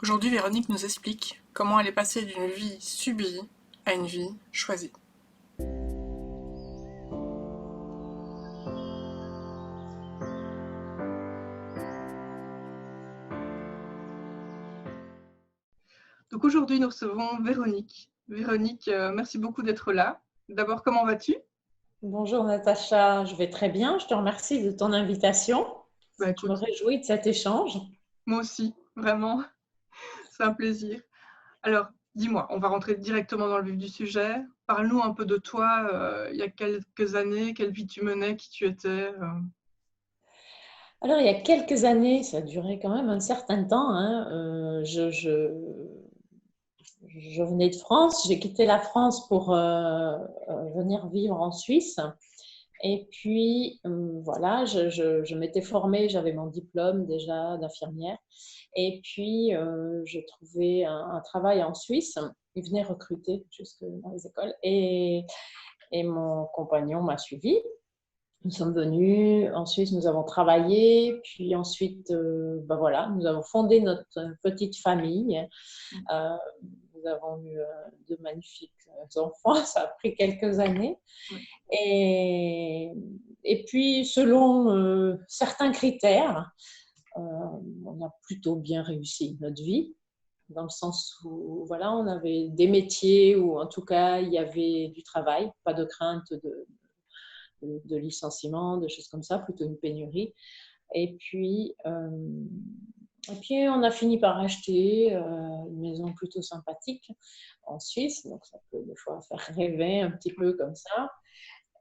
Aujourd'hui, Véronique nous explique comment elle est passée d'une vie subie à une vie choisie. Donc aujourd'hui, nous recevons Véronique. Véronique, merci beaucoup d'être là. D'abord, comment vas-tu? Bonjour Natacha, je vais très bien. Je te remercie de ton invitation. Bah Je me écoute, réjouis de cet échange. moi aussi, vraiment, c'est un plaisir. Alors, dis-moi, on va rentrer directement dans le vif du sujet. Parle-nous un peu de toi, il y a quelques années, quelle vie tu menais, qui tu étais. Alors, il y a quelques années, ça a duré quand même un certain temps, hein, je venais de France. J'ai quitté la France pour venir vivre en Suisse. Et puis, voilà, je m'étais formée, j'avais mon diplôme déjà d'infirmière. Et puis, j'ai trouvé un travail en Suisse. Ils venaient recruter jusque dans les écoles. Et mon compagnon m'a suivi. Nous sommes venus en Suisse, nous avons travaillé, puis ensuite, ben voilà, nous avons fondé notre petite famille. Euh, Nous avons eu de magnifiques enfants, ça a pris quelques années. Ouais. Et, et puis, selon certains critères, euh, on a plutôt bien réussi notre vie, dans le sens où voilà, on avait des métiers où en tout cas il y avait du travail, pas de crainte de licenciement, de choses comme ça, plutôt une pénurie. Et puis, on a fini par acheter une maison plutôt sympathique en Suisse, donc ça peut des fois faire rêver un petit peu comme ça.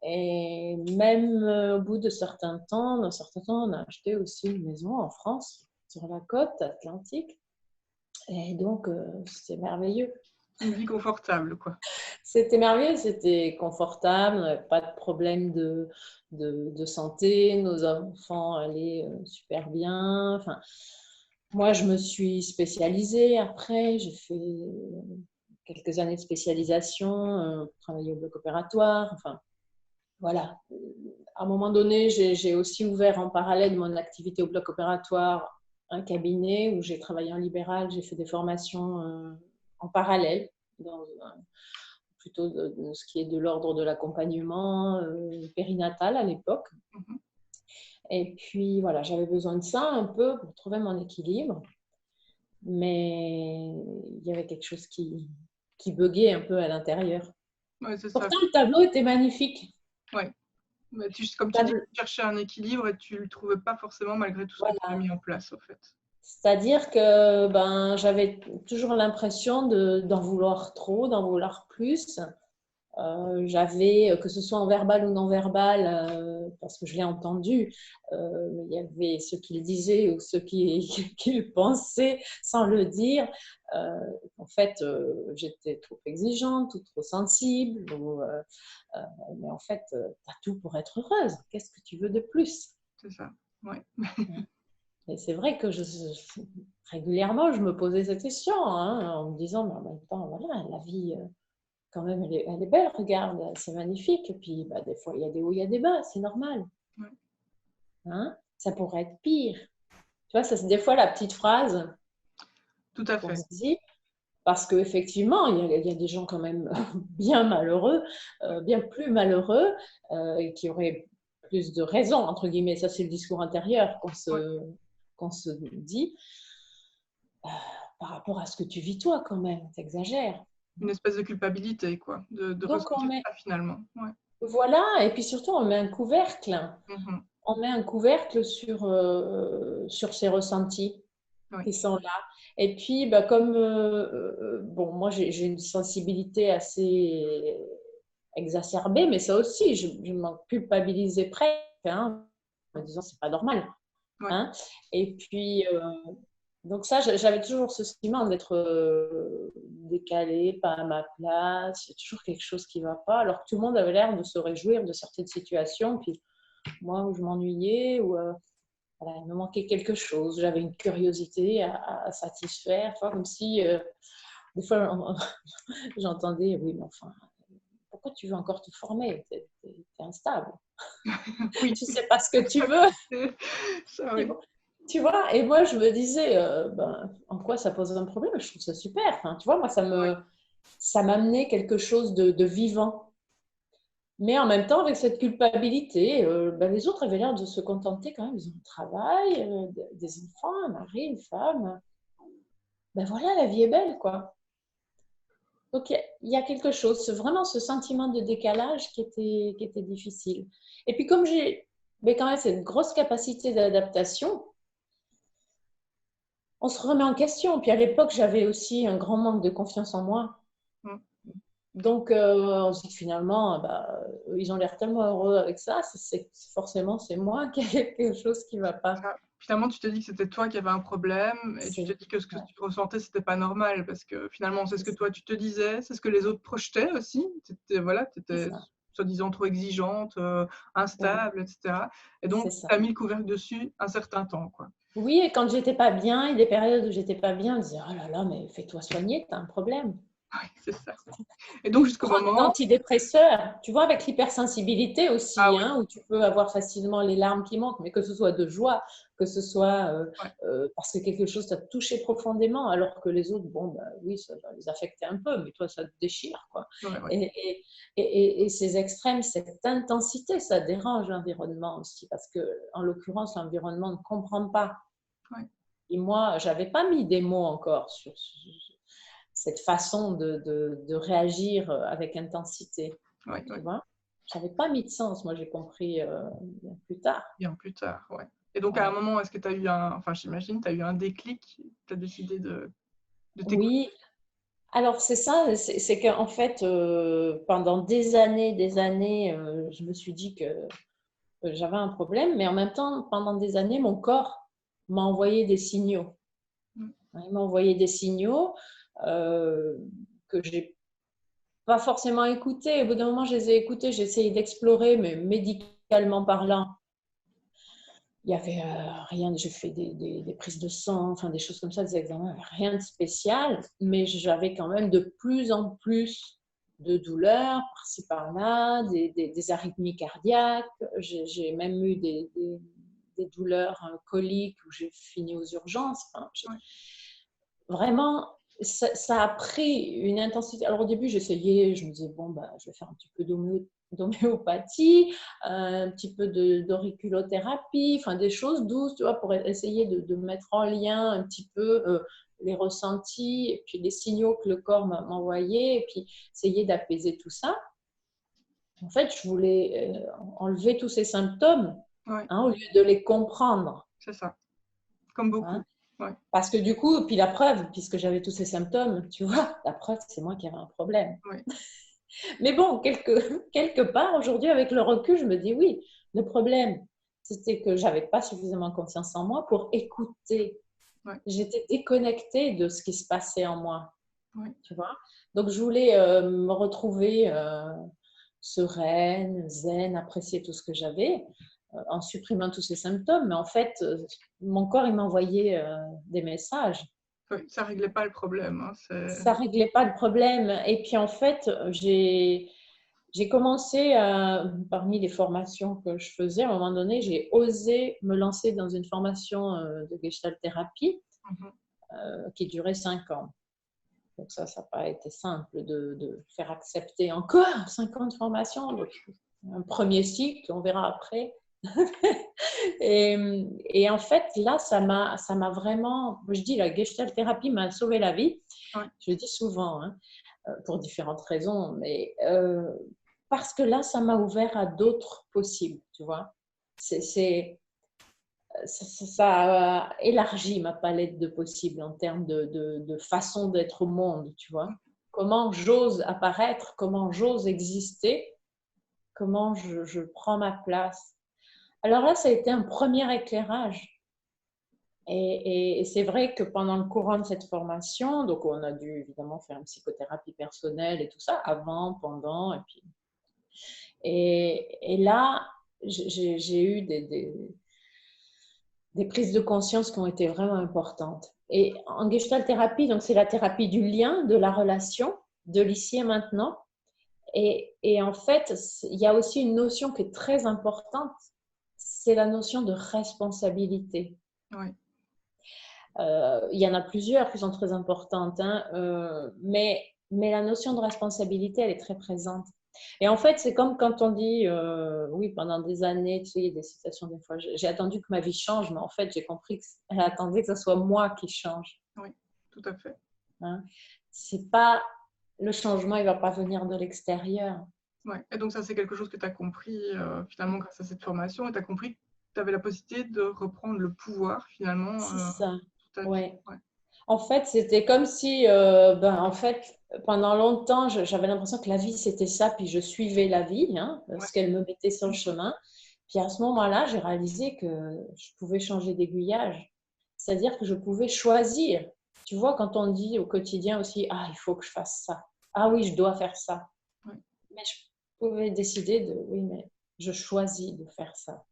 Et même au bout de d'un certain temps, on a acheté aussi une maison en France, sur la côte atlantique. Et donc, c'était merveilleux. Une vie confortable, quoi. C'était merveilleux, c'était confortable, pas de problème de santé, nos enfants allaient super bien. Enfin, moi, je me suis spécialisée après, j'ai fait quelques années de spécialisation, travaillé au bloc opératoire. Enfin, voilà. À un moment donné, j'ai aussi ouvert en parallèle de mon activité au bloc opératoire un cabinet où j'ai travaillé en libéral, j'ai fait des formations en parallèle dans plutôt de ce qui est de l'ordre de l'accompagnement périnatal à l'époque. Mhm. Et puis voilà, j'avais besoin de ça un peu pour trouver mon équilibre, mais il y avait quelque chose qui buguait un peu à l'intérieur. Ouais, c'est ça. Pourtant, le tableau était magnifique. Ouais. Mais comme tu dis, Table, tu cherchais un équilibre et tu ne le trouvais pas forcément malgré tout ce que tu avais voilà. mis en place, en fait. C'est-à-dire que ben, j'avais toujours l'impression d'en vouloir trop, d'en vouloir plus. J'avais, que ce soit en verbal ou non verbal, parce que je l'ai entendu, il y avait ceux qui le disaient ou ceux qui le pensaient sans le dire. Euh, En fait, j'étais trop exigeante ou trop sensible. Euh, mais en fait, tu as tout pour être heureuse. Qu'est-ce que tu veux de plus? C'est ça. Ouais. Et c'est vrai que régulièrement, je me posais cette question, hein, en me disant, mais en même temps, voilà, la vie, quand même, elle est belle, regarde, c'est magnifique. Et puis, bah, des fois, il y a des hauts, il y a des bas, c'est normal. Ouais. Hein, ça pourrait être pire. Tu vois, ça, c'est des fois la petite phrase Tout à qu'on fait. se dit, parce qu'effectivement, il y a des gens quand même bien malheureux, bien plus malheureux, et qui auraient plus de raisons, entre guillemets. Ça, c'est le discours intérieur Ouais. qu'on se dit. Euh, Par rapport à ce que tu vis toi quand même, t'exagères. Une espèce de culpabilité, quoi, de Donc ressentir ça finalement. Ouais. voilà, et puis surtout on met un couvercle. Mhm. On met un couvercle sur ces ressentis Ouais. qui sont là. Et puis, bah, comme bon, moi j'ai une sensibilité assez exacerbée, mais ça aussi, je m'en culpabilisais presque, hein, en me disant c'est pas normal. Ouais. Hein. Et puis, donc ça, j'avais toujours ce sentiment d'être décalée, pas à ma place. Il y a toujours quelque chose qui ne va pas, alors que tout le monde avait l'air de se réjouir de certaines situations. Puis moi, où je m'ennuyais, ou voilà, il me manquait quelque chose. J'avais une curiosité à satisfaire, enfin, comme si des fois j'entendais, oui, mais enfin, pourquoi tu veux encore te former? T'es instable. Oui, Tu sais pas ce que tu veux. ça, oui. Tu vois, et moi, je me disais, en quoi ça pose un problème? Je trouve ça super. Enfin, tu vois, moi, Ouais, ça m'amenait quelque chose de vivant. Mais en même temps, avec cette culpabilité, les autres avaient l'air de se contenter quand même. Ils ont un travail, des enfants, un mari, une femme. Ben voilà, la vie est belle, quoi. Donc, il y a quelque chose, vraiment ce sentiment de décalage qui était difficile. Et puis, comme j'ai quand même cette grosse capacité d'adaptation, on se remet en question. Puis à l'époque, j'avais aussi un grand manque de confiance en moi. mm, Donc, on se dit que finalement, ils ont l'air tellement heureux avec ça, forcément, c'est moi qui ai quelque chose qui ne va pas. ça. Finalement, tu t'es dit que c'était toi qui avais un problème et tu t'es dit que ce que Ouais, tu ressentais, c'était pas normal parce que finalement, c'est ce que c'est toi tu te disais, c'est ce que les autres projetaient aussi. Voilà, tu étais ça. soi-disant trop exigeante, Ouais, instable, etc. Et c'est donc, ça. tu as mis le couvercle dessus un certain temps, quoi. Oui, et quand j'étais pas bien, et des périodes où j'étais pas bien, on me disait, oh là là, mais fais-toi soigner, tu as un problème. Oui, c'est ça. Et donc, jusqu'au Prends des moment, antidépresseurs. Tu vois, avec l'hypersensibilité ah aussi, oui, hein, où tu peux avoir facilement les larmes qui montent, mais que ce soit de joie, que ce soit ouais, parce que quelque chose t'a touché profondément, alors que les autres, bon, oui, ça va les affecter un peu, mais toi, ça te déchire, quoi. ouais, ouais, Et, et ces extrêmes, cette intensité, ça dérange l'environnement aussi, parce que, en l'occurrence, l'environnement ne comprend pas. ouais, Et moi, j'avais pas mis des mots encore sur cette façon de réagir avec intensité, ouais, tu ouais. vois. J'avais pas mis de sens, moi j'ai compris bien plus tard. Bien plus tard, ouais. Et donc, à un Ouais. moment, est-ce que tu as eu enfin, j'imagine, tu as eu un déclic, tu as décidé de t'écouter. Oui, alors c'est ça, c'est qu'en fait, pendant des années, je me suis dit que j'avais un problème, mais en même temps, pendant des années, mon corps m'a envoyé des signaux. Mm. Il m'a envoyé des signaux euh, que j'ai pas forcément écoutés. Au bout d'un moment, je les ai écoutés, j'ai essayé d'explorer, mais médicalement parlant, il y avait rien. J'ai fait des prises de sang, enfin des choses comme ça, des examens, rien de spécial, mais j'avais quand même de plus en plus de douleurs par-ci par-là, des arythmies cardiaques. J'ai même eu des douleurs coliques où j'ai fini aux urgences. Enfin, Ouais, vraiment, ça a pris une intensité. Alors au début, j'essayais, je me disais, bon, je vais faire un petit peu d'homéopathie, un petit peu d'auriculothérapie, enfin des choses douces, tu vois, pour essayer de mettre en lien un petit peu les ressentis et puis les signaux que le corps m'envoyait, et puis essayer d'apaiser tout ça. En fait, je voulais enlever tous ces symptômes, ouais, hein, au lieu de les comprendre. c'est ça. Comme Hein. beaucoup. Ouais, Parce que du coup, puis la preuve, puisque j'avais tous ces symptômes, tu vois, la preuve, c'est moi qui avais un problème. ouais, Mais bon, quelque part, aujourd'hui, avec le recul, je me dis oui, le problème, c'était que j'avais pas suffisamment confiance en moi pour écouter. ouais, J'étais déconnectée de ce qui se passait en moi, ouais. tu vois. Donc, je voulais me retrouver sereine, zen, apprécier tout ce que j'avais en supprimant tous ces symptômes. Mais en fait, mon corps, il m'envoyait des messages. Oui, ça réglait pas le problème, hein, Ça réglait pas le problème. Et puis en fait, j'ai commencé parmi les formations que je faisais, à un moment donné, j'ai osé me lancer dans une formation de Gestalt thérapie mhm. qui durait 5 ans. Donc ça n'a pas été simple de faire accepter encore 5 ans de formation. Donc, un premier cycle, on verra après. Et en fait, là, ça m'a vraiment, je dis, la Gestalt thérapie m'a sauvé la vie. Ouais, Je le dis souvent, hein, pour différentes raisons, mais parce que là, ça m'a ouvert à d'autres possibles, tu vois. Ça a élargi ma palette de possibles en termes de façon d'être au monde, tu vois. Comment j'ose apparaître, comment j'ose exister, comment je prends ma place. Alors là, ça a été un premier éclairage. Et c'est vrai que pendant le courant de cette formation, donc on a dû évidemment faire une psychothérapie personnelle et tout ça, avant, pendant, et puis. Et là, j'ai eu des prises de conscience qui ont été vraiment importantes. Et en gestalt thérapie, donc c'est la thérapie du lien, de la relation, de l'ici et maintenant. Et en fait, il y a aussi une notion qui est très importante, c'est la notion de responsabilité. Oui, Il y en a plusieurs qui sont très importantes, hein, mais la notion de responsabilité, elle est très présente. Et en fait, c'est comme quand on dit, oui, pendant des années, tu sais, il y a des citations des fois, j'ai attendu que ma vie change, mais en fait, j'ai compris qu'elle attendait que ce soit moi qui change. oui, tout à fait. Hein. C'est pas, le changement, il va pas venir de l'extérieur. Ouais. Et donc ça, c'est quelque chose que tu as compris finalement grâce à cette formation, et tu as compris que tu avais la possibilité de reprendre le pouvoir finalement C'est ça, sur ta vie. ouais. Ouais. En fait, c'était comme si, en fait, pendant longtemps, j'avais l'impression que la vie, c'était ça, puis je suivais la vie, hein, Ouais. ce qu'elle me mettait sur le chemin. Puis à ce moment-là, j'ai réalisé que je pouvais changer d'aiguillage. C'est-à-dire que je pouvais choisir. Tu vois, quand on dit au quotidien aussi, ah, il faut que je fasse ça. Ah oui, je dois faire ça. Ouais. Mais je pouvais décider de, oui, mais je choisis de faire ça.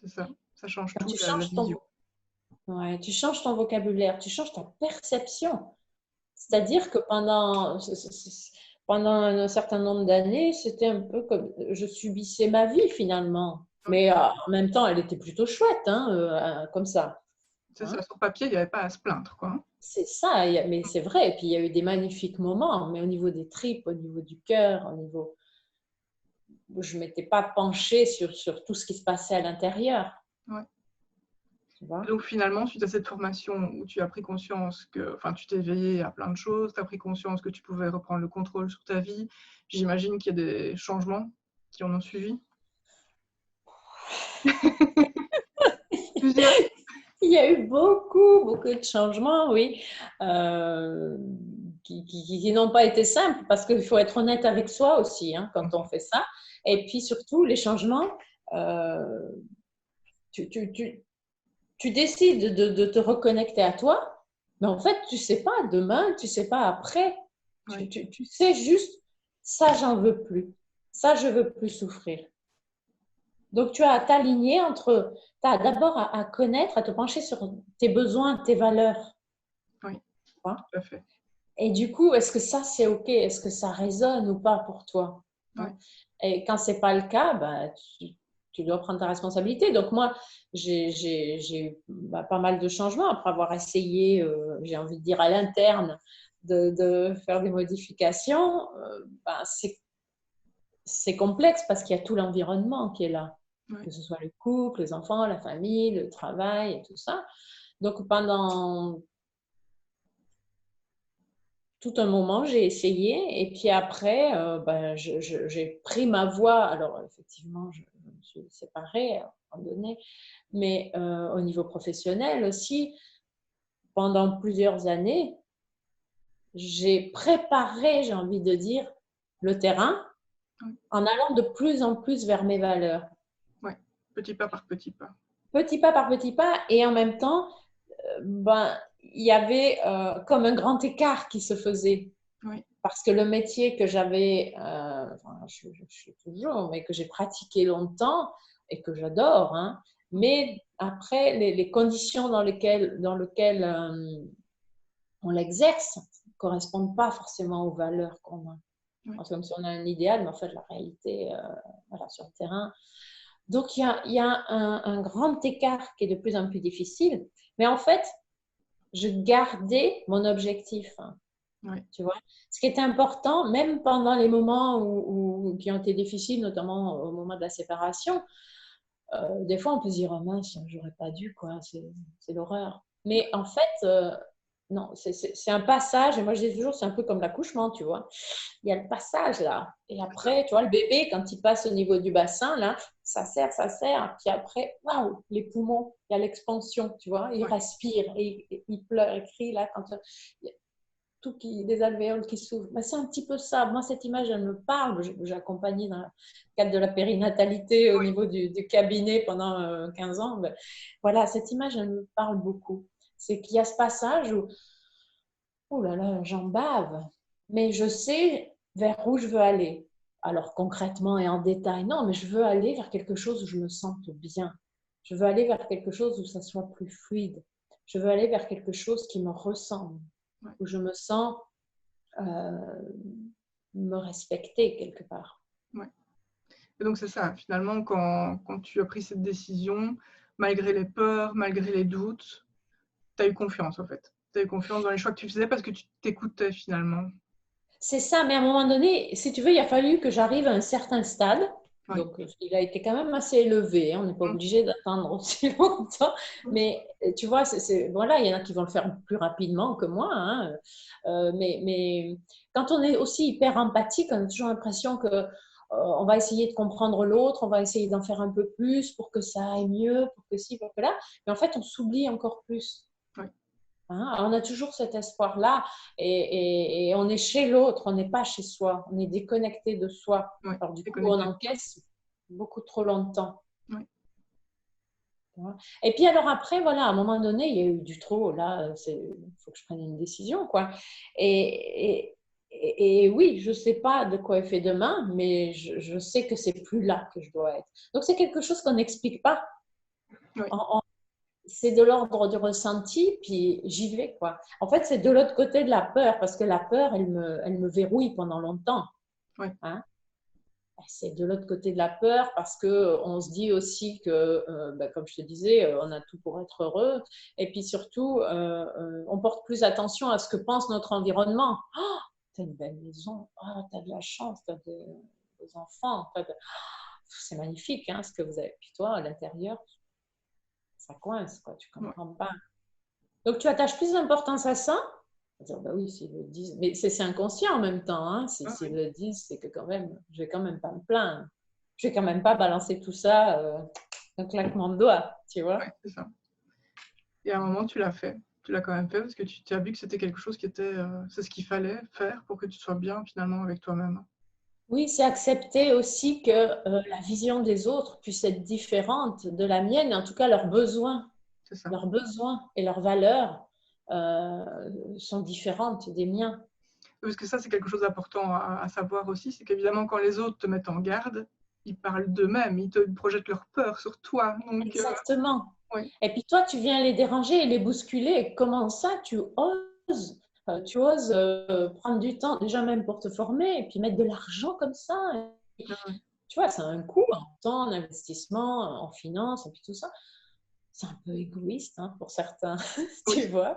C'est ça. Ça change Quand tout, tu la changes vision. ouais, tu changes ton vocabulaire, tu changes ta perception. C'est-à-dire que pendant un certain nombre d'années, c'était un peu comme je subissais ma vie finalement. Ouais. Mais en même temps, elle était plutôt chouette, hein, comme ça. C'est Hein. ça. Sur papier, il n'y avait pas à se plaindre, quoi. C'est ça, mais c'est vrai. Et puis il y a eu des magnifiques moments, mais au niveau des tripes, au niveau du cœur, au niveau où je ne m'étais pas penchée sur tout ce qui se passait à l'intérieur. Ouais. Tu Et vois? donc finalement, suite à cette formation où tu as pris conscience que, enfin, tu t'es éveillé à plein de choses, tu as pris conscience que tu pouvais reprendre le contrôle sur ta vie, j'imagine qu'il y a des changements qui en ont suivi. Plusieurs. Il y a eu beaucoup, beaucoup de changements, oui, euh, qui n'ont pas été simples parce qu'il faut être honnête avec soi aussi hein, quand on fait ça. Et puis surtout, les changements, euh, tu, tu, tu, tu décides de te reconnecter à toi, mais en fait, tu ne sais pas demain, tu ne sais pas après. Oui, Tu sais juste, ça, j'en veux plus. Ça, je veux plus souffrir. Donc, tu as à t'aligner entre, tu as d'abord à connaître, à te pencher sur tes besoins, tes valeurs. oui, Hein. tout à fait. Et du coup, est-ce que ça, c'est OK? Est-ce que ça résonne ou pas pour toi? Oui, Hein. Et quand ce n'est pas le cas, ben, tu dois prendre ta responsabilité. Donc, moi, j'ai eu pas mal de changements après avoir essayé, j'ai envie de dire, à l'interne, de faire des modifications. Ben, c'est complexe parce qu'il y a tout l'environnement qui est là, oui, que ce soit le couple, les enfants, la famille, le travail et tout ça. Donc, pendant tout un moment, j'ai essayé et puis après, j'ai pris ma voie. Alors, effectivement, je me suis séparée à un moment donné, mais au niveau professionnel aussi, pendant plusieurs années, j'ai préparé, j'ai envie de dire, le terrain oui, en allant de plus en plus vers mes valeurs. oui. Petit pas par petit pas. Petit pas par petit pas et en même temps, il y avait comme un grand écart qui se faisait. Oui, Parce que le métier que j'avais, enfin, je suis toujours, mais que j'ai pratiqué longtemps et que j'adore, hein, mais après, les conditions dans lesquelles on l'exerce ne correspondent pas forcément aux valeurs qu'on a. oui, C'est comme si on a un idéal, mais en fait, la réalité, voilà, sur le terrain. Donc, il y a un grand écart qui est de plus en plus difficile, mais en fait, je gardais mon objectif. Hein. oui, Tu vois, ce qui est important, même pendant les moments qui ont été difficiles, notamment au moment de la séparation, des fois on peut se dire, oh mince, j'aurais pas dû, quoi, c'est l'horreur. Mais en fait, non, c'est un passage, et moi je dis toujours, c'est un peu comme l'accouchement, tu vois. Il y a le passage là, et c'est ça. après, tu vois, le bébé, quand il passe au niveau du bassin, là, ça serre, puis après, waouh, les poumons, il y a l'expansion, tu vois, il Oui, respire, et il pleure, il crie, là, quand des alvéoles qui s'ouvrent. Ben, c'est un petit peu ça. Moi, cette image, elle me parle. J'ai accompagné dans le cadre de la périnatalité au niveau du cabinet pendant 15 ans. Ben, voilà, cette image, elle me parle beaucoup. C'est qu'il y a ce passage où, oh là là, j'en bave, mais je sais vers où je veux aller. Alors concrètement et en détail, non, mais je veux aller vers quelque chose où je me sente bien. Je veux aller vers quelque chose où ça soit plus fluide. Je veux aller vers quelque chose qui me ressemble, oui, où je me sens me respecter quelque part. oui. Et donc c'est ça, finalement, quand tu as pris cette décision, malgré les peurs, malgré les doutes, tu as eu confiance en fait. Tu as eu confiance dans les choix que tu faisais parce que tu t'écoutais finalement. C'est ça, mais à un moment donné, si tu veux, il a fallu que j'arrive à un certain stade. Oui. Donc, il a été quand même assez élevé. Hein. On n'est pas Mm. obligé d'attendre aussi longtemps. Mais tu vois, voilà, il y en a qui vont le faire plus rapidement que moi. Hein. Mais quand on est aussi hyper empathique, on a toujours l'impression que on va essayer de comprendre l'autre, on va essayer d'en faire un peu plus pour que ça aille mieux, pour que ci, pour que là. Mais en fait, on s'oublie encore plus. Oui. Hein, on a toujours cet espoir-là et on est chez l'autre, on n'est pas chez soi, on est déconnecté de soi. Oui. Alors du coup, on Déconnecté. encaisse beaucoup trop longtemps. Oui. Et puis alors après, voilà, à un moment donné, il y a eu du trop, là, il faut que je prenne une décision, quoi. Et oui, je ne sais pas de quoi est fait demain, mais je sais que c'est plus là que je dois être. Donc c'est quelque chose qu'on n'explique pas. Oui. C'est de l'ordre du ressenti, puis j'y vais, quoi. En fait, c'est de l'autre côté de la peur, parce que la peur, elle me verrouille pendant longtemps. Oui. Hein. C'est de l'autre côté de la peur, parce qu'on se dit aussi que, comme je te disais, on a tout pour être heureux. Et puis surtout, on porte plus attention à ce que pense notre environnement. Oh, t'as une belle maison, oh, t'as de la chance, t'as des enfants. C'est magnifique, hein, ce que vous avez. Puis toi, à l'intérieur, ça coince, quoi, tu Oui. comprends pas. Donc, tu attaches plus d'importance à ça. Dire, bah oui, s'ils le disent. Mais c'est inconscient en même temps. Hein. Ah, S'ils oui. le disent, c'est que quand même, je vais quand même pas me plaindre. Je vais quand même pas balancer tout ça d'un claquement de doigts, tu vois. Ouais, c'est ça. Et à un moment, tu l'as fait. Tu l'as quand même fait parce que tu as vu que c'était quelque chose qui était, c'est ce qu'il fallait faire pour que tu sois bien finalement avec toi-même. Oui, c'est accepter aussi que la vision des autres puisse être différente de la mienne, en tout cas C'est ça. leurs besoins et leurs valeurs sont différentes des miens. Parce que ça, c'est quelque chose d'important à savoir aussi, c'est qu'évidemment, quand les autres te mettent en garde, ils parlent d'eux-mêmes, ils te projettent leur peur sur toi. Donc, Exactement. oui, Et puis toi, tu viens les déranger et les bousculer. Comment ça, tu oses prendre du temps, déjà même pour te former, et puis mettre de l'argent comme ça. Tu vois, ça a un coût en temps, en investissement, en finance, et puis tout ça. C'est un peu égoïste hein, pour certains, oui. tu vois.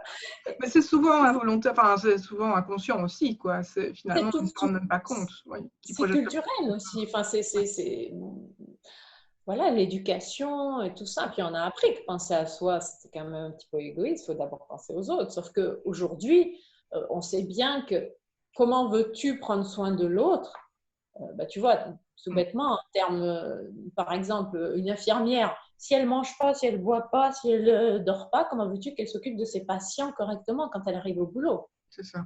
Mais c'est souvent involontaire, enfin, c'est souvent inconscient aussi, quoi. C'est Finalement, on ne tout, se rend même pas compte, oui, qu'ils c'est projettent leur culturel aussi. Enfin, peur. voilà, l'éducation et tout ça. Puis on a appris que penser à soi, c'était quand même un petit peu égoïste. Il faut d'abord penser aux autres. Sauf qu'aujourd'hui, on sait bien que comment veux-tu prendre soin de l'autre tu vois, tout Mm. bêtement, en termes, par exemple, une infirmière, si elle ne mange pas, si elle ne boit pas, si elle ne dort pas, comment veux-tu qu'elle s'occupe de ses patients correctement quand elle arrive au boulot? C'est ça.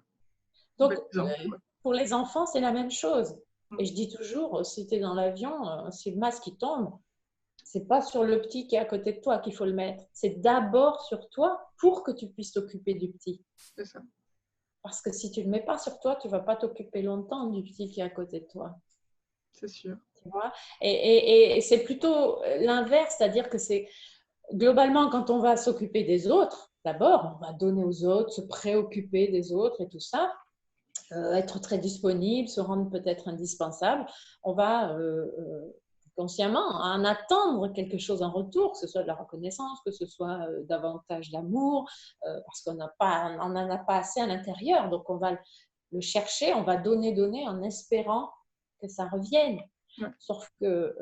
Donc, Bel exemple, ouais. pour les enfants, c'est la même chose. Mm. Et je dis toujours, si tu es dans l'avion, si le masque il tombe, c'est pas sur le petit qui est à côté de toi qu'il faut le mettre. C'est d'abord sur toi pour que tu puisses t'occuper du petit. C'est ça. Parce que si tu ne le mets pas sur toi, tu ne vas pas t'occuper longtemps du petit qui est à côté de toi. C'est sûr. Tu vois et c'est plutôt l'inverse, c'est-à-dire que c'est globalement quand on va s'occuper des autres, d'abord, on va donner aux autres, se préoccuper des autres et tout ça, être très disponible, se rendre peut-être indispensable. On va consciemment en attendre quelque chose en retour, que ce soit de la reconnaissance, que ce soit davantage d'amour, parce qu'on n'en a pas assez à l'intérieur. Donc, on va le chercher, on va donner en espérant que ça revienne. Ouais. Sauf que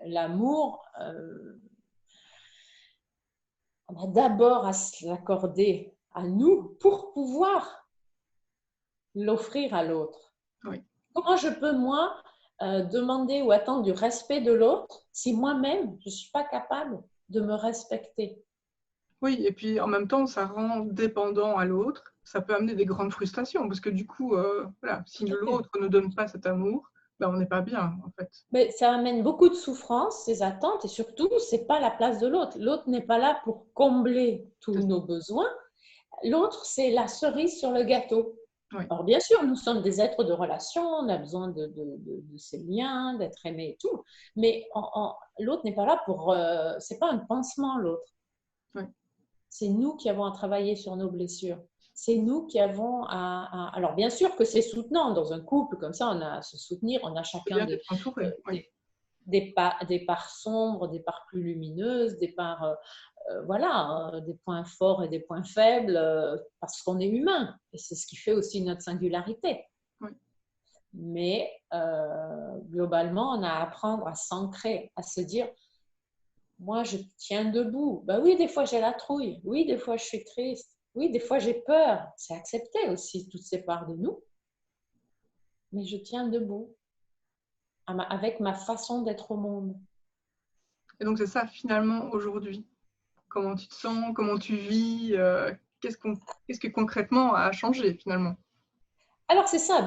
l'amour, on a d'abord à l'accorder à nous pour pouvoir l'offrir à l'autre. Oui. Comment je peux, moi, demander ou attendre du respect de l'autre si moi-même, je ne suis pas capable de me respecter? Oui, et puis en même temps, ça rend dépendant à l'autre. Ça peut amener des grandes frustrations parce que du coup, voilà, si l'autre ne donne pas cet amour, ben, on n'est pas bien en fait. Mais ça amène beaucoup de souffrance, ces attentes, et surtout, ce n'est pas la place de l'autre. L'autre n'est pas là pour combler tous nos besoins. L'autre, c'est la cerise sur le gâteau. Oui. Alors, bien sûr, nous sommes des êtres de relation, on a besoin de ces liens, d'être aimés et tout, mais l'autre n'est pas là pour. C'est pas un pansement, l'autre. Oui. C'est nous qui avons à travailler sur nos blessures. C'est nous qui avons Alors, bien sûr que c'est soutenant dans un couple, comme ça, on a à se soutenir, on a C'est chacun bien d'être entouré. Oui. des parts sombres, des parts plus lumineuses, des parts, voilà, des points forts et des points faibles, parce qu'on est humain. Et c'est ce qui fait aussi notre singularité. Oui. Mais globalement, on a à apprendre à s'ancrer, à se dire, moi, je tiens debout. Ben oui, des fois, j'ai la trouille. Oui, des fois, je suis triste. Oui, des fois, j'ai peur. C'est accepter aussi toutes ces parts de nous. Mais je tiens debout avec ma façon d'être au monde. Et donc, c'est ça, finalement, aujourd'hui. Comment tu te sens, comment tu vis, qu'est-ce que concrètement a changé, finalement? Alors, c'est ça.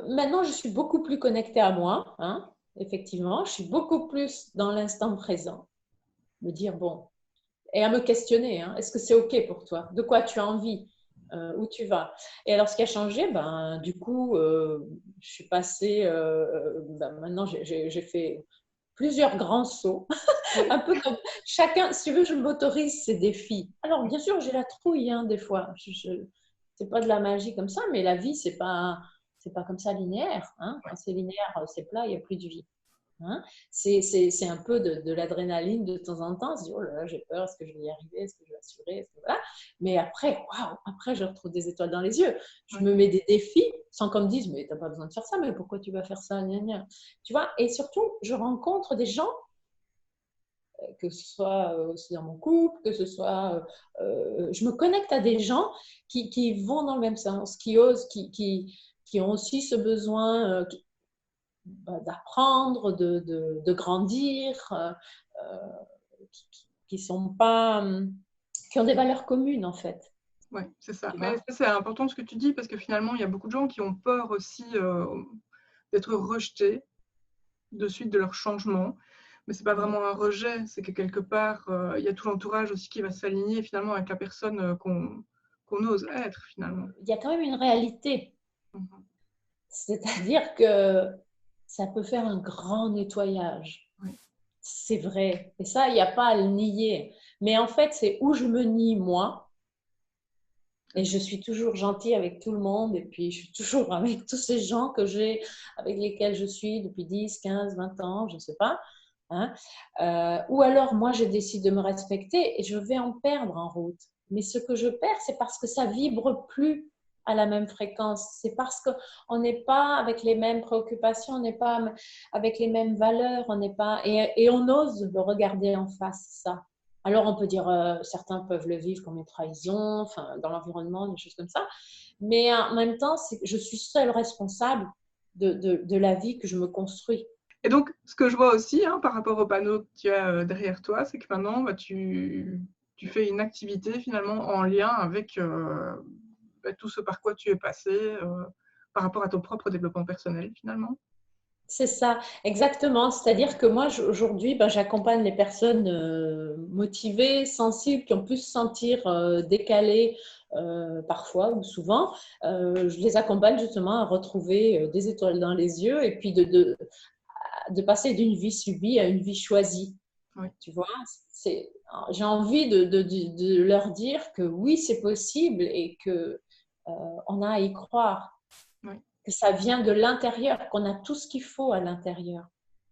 Maintenant, je suis beaucoup plus connectée à moi, hein, effectivement. Je suis beaucoup plus dans l'instant présent. Me dire, bon, et à me questionner, hein, est-ce que c'est OK pour toi? De quoi tu as envie? Où tu vas? Et alors, ce qui a changé, du coup, je suis passée, maintenant, j'ai fait plusieurs grands sauts, Oui. un peu comme chacun, si tu veux, je m'autorise ces défis. Alors, bien sûr, j'ai la trouille, hein, des fois. C'est pas de la magie comme ça, mais la vie, c'est pas comme ça linéaire, hein. Quand c'est linéaire, c'est plat, il n'y a plus de vie. Hein, c'est un peu de l'adrénaline de temps en temps. On se dit, oh là là, j'ai peur, est-ce que je vais y arriver, est-ce que je vais assurer, voilà. Mais après, waouh, après, je retrouve des étoiles dans les yeux. Je me mets des défis sans qu'on me dise, mais tu n'as pas besoin de faire ça, mais pourquoi tu vas faire ça, gna, gna. Tu vois, et surtout, je rencontre des gens, que ce soit aussi dans mon couple, que ce soit, je me connecte à des gens qui vont dans le même sens, qui osent, qui ont aussi ce besoin, d'apprendre, de grandir, qui sont pas, qui ont des valeurs communes en fait. Oui, c'est ça. Tu Mais vois? ça, c'est important ce que tu dis, parce que finalement, il y a beaucoup de gens qui ont peur aussi d'être rejetés de suite de leur changement. Mais ce n'est pas vraiment un rejet, c'est que quelque part, il y a tout l'entourage aussi qui va s'aligner finalement avec la personne qu'on ose être finalement. Il y a quand même une réalité. Mhm. C'est-à-dire que ça peut faire un grand nettoyage. Oui. C'est vrai. Et ça, il n'y a pas à le nier. Mais en fait, c'est où je me nie moi. Et je suis toujours gentille avec tout le monde. Et puis, je suis toujours avec tous ces gens avec lesquels je suis depuis 10, 15, 20 ans, je ne sais pas. Hein. Ou alors, moi, je décide de me respecter et je vais en perdre en route. Mais ce que je perds, c'est parce que ça vibre plus à la même fréquence. C'est parce qu'on n'est pas avec les mêmes préoccupations, on n'est pas avec les mêmes valeurs, on n'est pas et on ose le regarder en face, ça. Alors, on peut dire, certains peuvent le vivre comme une trahison, enfin, dans l'environnement, des choses comme ça. Mais en même temps, je suis seule responsable de la vie que je me construis. Et donc, ce que je vois aussi par rapport au panneau que tu as derrière toi, c'est que maintenant, tu fais une activité finalement en lien avec tout ce par quoi tu es passé par rapport à ton propre développement personnel finalement. C'est ça, exactement. C'est-à-dire que moi, aujourd'hui, j'accompagne les personnes motivées, sensibles, qui ont pu se sentir décalées parfois ou souvent. Je les accompagne justement à retrouver des étoiles dans les yeux et puis de passer d'une vie subie à une vie choisie. Oui. Tu vois, j'ai envie de leur dire que oui, c'est possible et que on a à y croire. Oui. Que ça vient de l'intérieur, qu'on a tout ce qu'il faut à l'intérieur.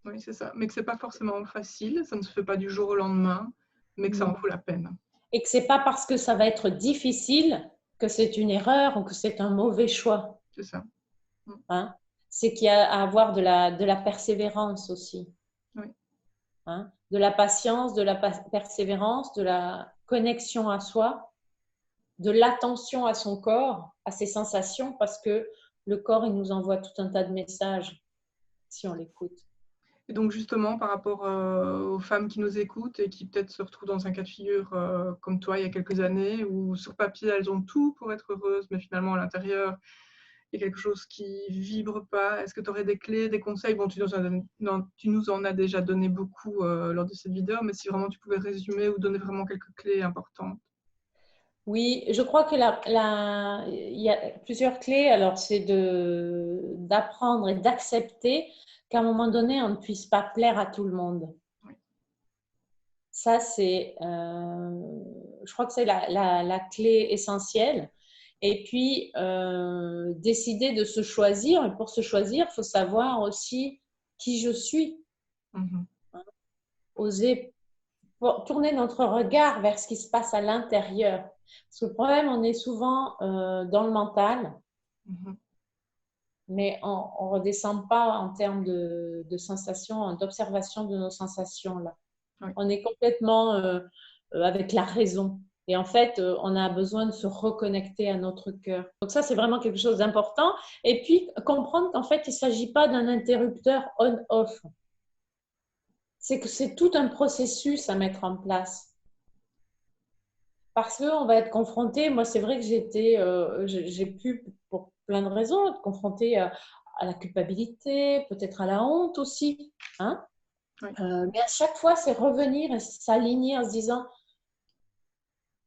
Oui, c'est ça. Mais que ce n'est pas forcément facile, ça ne se fait pas du jour au lendemain, mais que ça en Non. vaut la peine. Et que ce n'est pas parce que ça va être difficile que c'est une erreur ou que c'est un mauvais choix. C'est ça. Hein? C'est qu'il y a à avoir de la persévérance aussi. Oui. Hein? De la patience, de la persévérance, de la connexion à soi, de l'attention à son corps, à ses sensations, parce que le corps, il nous envoie tout un tas de messages si on l'écoute. Et donc justement, par rapport aux femmes qui nous écoutent et qui peut-être se retrouvent dans un cas de figure comme toi il y a quelques années, où sur papier elles ont tout pour être heureuses, mais finalement à l'intérieur, il y a quelque chose qui vibre pas. Est-ce que tu aurais des clés, des conseils? Bon, tu nous en as déjà donné beaucoup lors de cette vidéo, mais si vraiment tu pouvais résumer ou donner vraiment quelques clés importantes. Oui, je crois que il y a plusieurs clés. Alors, c'est d'apprendre et d'accepter qu'à un moment donné, on ne puisse pas plaire à tout le monde. Oui. Ça, je crois que c'est la clé essentielle. Et puis, décider de se choisir. Et pour se choisir, il faut savoir aussi qui je suis. Mm-hmm. oser tourner notre regard vers ce qui se passe à l'intérieur. Parce que le problème, on est souvent dans le mental, mais on ne redescend pas en termes de sensations, d'observation de nos sensations là. Oui. On est complètement avec la raison. Et en fait, on a besoin de se reconnecter à notre cœur. Donc ça, c'est vraiment quelque chose d'important. Et puis, comprendre qu'en fait, il ne s'agit pas d'un interrupteur on-off. C'est que c'est tout un processus à mettre en place. Parce qu'on va être confronté, moi c'est vrai que j'ai pu, pour plein de raisons, être confrontée à la culpabilité, peut-être à la honte aussi. Hein, oui. Mais à chaque fois, c'est revenir et s'aligner en se disant,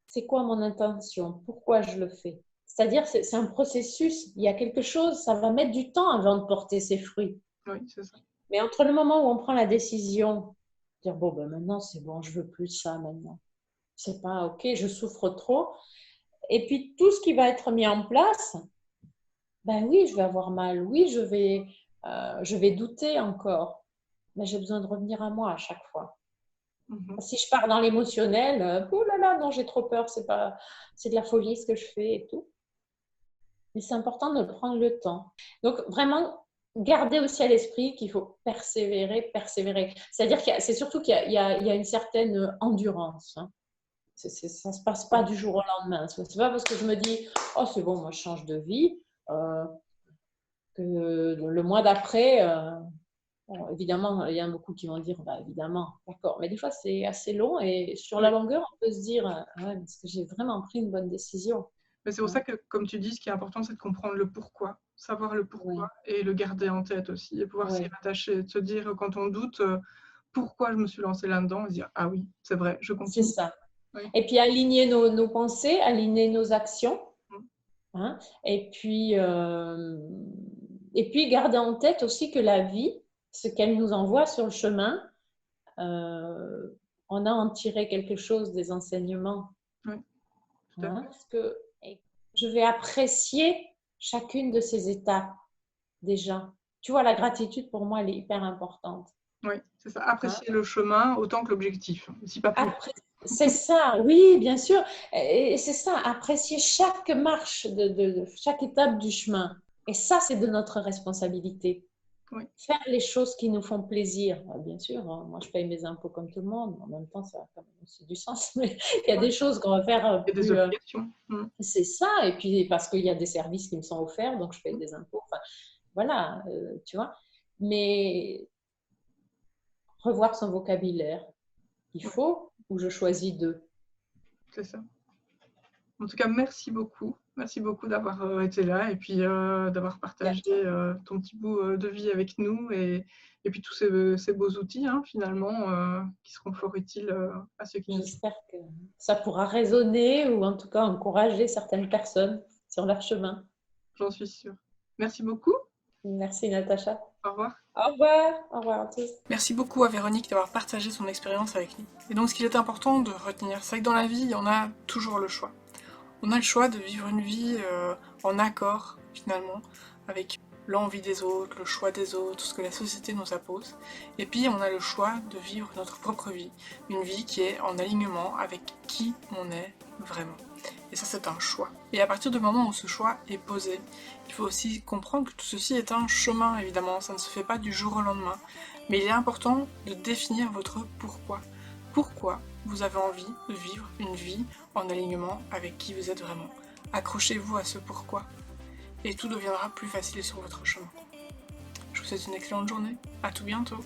c'est quoi mon intention? Pourquoi je le fais? C'est-à-dire, c'est un processus, il y a quelque chose, ça va mettre du temps avant de porter ses fruits. Oui, c'est ça. Mais entre le moment où on prend la décision, dire, bon, ben maintenant c'est bon, je veux plus ça maintenant. C'est pas ok, je souffre trop. Et puis tout ce qui va être mis en place, ben oui, je vais avoir mal, oui, je vais douter encore, mais j'ai besoin de revenir à moi à chaque fois. Si je pars dans l'émotionnel, oh là là, non, j'ai trop peur, c'est de la folie ce que je fais et tout. Mais c'est important de prendre le temps. Donc vraiment, garder aussi à l'esprit qu'il faut persévérer. C'est-à-dire c'est surtout qu'il y a une certaine endurance. Hein. Ça ne se passe pas du jour au lendemain. Ce n'est pas parce que je me dis « Oh, c'est bon, moi, je change de vie que le mois d'après… Bon, évidemment, il y en a beaucoup qui vont dire bah, « Évidemment, d'accord. » Mais des fois, c'est assez long et sur la longueur, on peut se dire « Ouais, est-ce que j'ai vraiment pris une bonne décision ?» Mais c'est pour ça que, comme tu dis, ce qui est important, c'est de comprendre le pourquoi, savoir le pourquoi et le garder en tête aussi et pouvoir s'y attacher, de se dire quand on doute pourquoi je me suis lancée là-dedans et dire « Ah oui, c'est vrai, je continue. » C'est ça. Oui. Et puis aligner nos pensées, aligner nos actions. Hein, et puis garder en tête aussi que la vie, ce qu'elle nous envoie sur le chemin, on a en tiré quelque chose des enseignements. Oui, hein, parce que je vais apprécier chacune de ces étapes déjà. Tu vois, la gratitude pour moi, elle est hyper importante. Oui, c'est ça. Apprécier le chemin autant que l'objectif, si pas plus. C'est ça, oui, bien sûr. Et c'est ça, apprécier chaque marche, chaque étape du chemin. Et ça, c'est de notre responsabilité. Oui. Faire les choses qui nous font plaisir. Bien sûr, hein, moi, je paye mes impôts comme tout le monde. En même temps, ça a quand même aussi du sens. Mais il y a des choses qu'on va faire plus… des obligations. C'est ça. Et puis, parce qu'il y a des services qui me sont offerts, donc je paye des impôts. Enfin, voilà, tu vois. Mais revoir son vocabulaire. Il faut ou je choisis deux. C'est ça. En tout cas, merci beaucoup. Merci beaucoup d'avoir été là et puis d'avoir partagé ton petit bout de vie avec nous et puis tous ces beaux outils finalement qui seront fort utiles à ceux qui nous… J'espère que ça pourra résonner ou en tout cas encourager certaines personnes sur leur chemin. J'en suis sûre. Merci beaucoup. Merci Natacha. Au revoir. Au revoir. Au revoir à tous. Merci beaucoup à Véronique d'avoir partagé son expérience avec nous. Et donc ce qu'il est important de retenir, c'est que dans la vie, on a toujours le choix. On a le choix de vivre une vie en accord finalement avec l'envie des autres, le choix des autres, ce que la société nous impose. Et puis on a le choix de vivre notre propre vie, une vie qui est en alignement avec qui on est vraiment. Et ça, c'est un choix. Et à partir du moment où ce choix est posé, il faut aussi comprendre que tout ceci est un chemin, évidemment. Ça ne se fait pas du jour au lendemain. Mais il est important de définir votre pourquoi. Pourquoi vous avez envie de vivre une vie en alignement avec qui vous êtes vraiment. Accrochez-vous à ce pourquoi. Et tout deviendra plus facile sur votre chemin. Je vous souhaite une excellente journée. À tout bientôt.